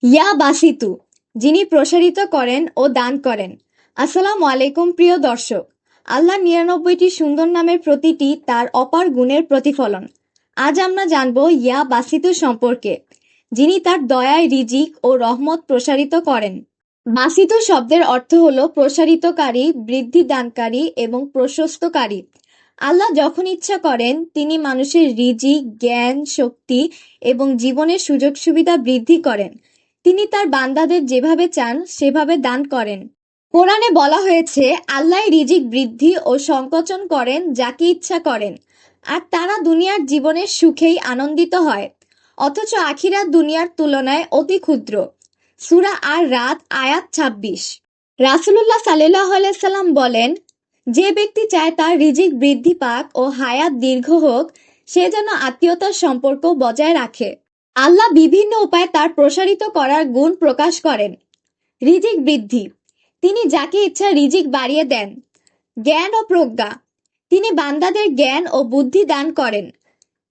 ইয়া বাসিতু, যিনি প্রসারিত করেন ও দান করেন। আসসালামু আলাইকুম প্রিয় দর্শক। আল্লাহ ৯৯টি সুন্দর নামের প্রতিটি তার অপার গুণের প্রতিফলন। আজ আমরা জানব ইয়া বাসিতু সম্পর্কে, যিনি তার দয়ায় রিজিক ও রহমত প্রসারিত করেন। বাসিতু শব্দের অর্থ হল প্রসারিতকারী, বৃদ্ধি দানকারী এবং প্রশস্তকারী। আল্লাহ যখন ইচ্ছা করেন তিনি মানুষের রিজিক, জ্ঞান, শক্তি এবং জীবনের সুযোগ সুবিধা বৃদ্ধি করেন। তিনি তার বান্দাদের যেভাবে চান সেভাবে দান করেন। কোরআনে বলা হয়েছে আল্লাহ রিজিক বৃদ্ধি ও সংকোচন করেন যাকে ইচ্ছা করেন, আর তারা দুনিয়ার জীবনের সুখেই আনন্দিত হয়, অথচ আখিরাত দুনিয়ার তুলনায় অতি ক্ষুদ্র। সূরা আর রাত আয়াত ২৬। রাসূলুল্লাহ সাল্লাল্লাহু আলাইহি সাল্লাম বলেন, যে ব্যক্তি চায় তার রিজিক বৃদ্ধি পাক ও হায়াত দীর্ঘ হোক, সে যেন আত্মীয়তার সম্পর্ক বজায় রাখে। আল্লাহ বিভিন্ন উপায়ে তার প্রসারিত করার গুণ প্রকাশ করেন। রিজিক বৃদ্ধি, তিনি যাকে ইচ্ছা রিজিক বাড়িয়ে দেন। জ্ঞান ও প্রজ্ঞা, তিনি বান্দাদের জ্ঞান ও বুদ্ধি দান করেন।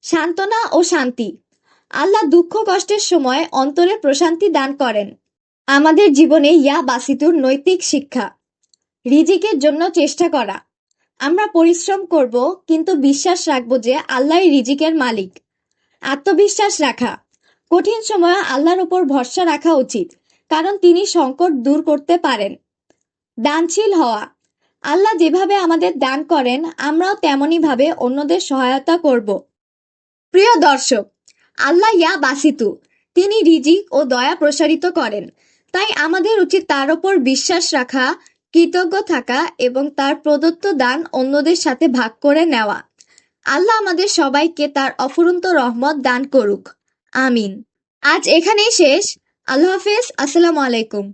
সান্ত্বনা ও শান্তি, আল্লাহ দুঃখ কষ্টের সময় অন্তরে প্রশান্তি দান করেন। আমাদের জীবনে ইয়া বাসিতুর নৈতিক শিক্ষা। রিজিকের জন্য চেষ্টা করা, আমরা পরিশ্রম করব কিন্তু বিশ্বাস রাখবো যে আল্লাহই রিজিকের মালিক। আত্মবিশ্বাস রাখা, কঠিন সময়ে আল্লাহর উপর ভরসা রাখা উচিত, কারণ তিনি সংকট দূর করতে পারেন। দানশীল হওয়া, আল্লাহ যেভাবে আমাদের দান করেন আমরাও তেমনি ভাবে অন্যদের সহায়তা করব। প্রিয় দর্শক, আল্লাহ ইয়া বাসিতু, তিনি রিজিক ও দয়া প্রসারিত করেন। তাই আমাদের উচিত তার উপর বিশ্বাস রাখা, কৃতজ্ঞ থাকা এবং তার প্রদত্ত দান অন্যদের সাথে ভাগ করে নেওয়া। আল্লাহ আমাদের সবাইকে তার অফুরন্ত রহমত দান করুক। আমিন। আজ এখানেই শেষ। আল্লাহ হাফেজ। আসসালামু আলাইকুম।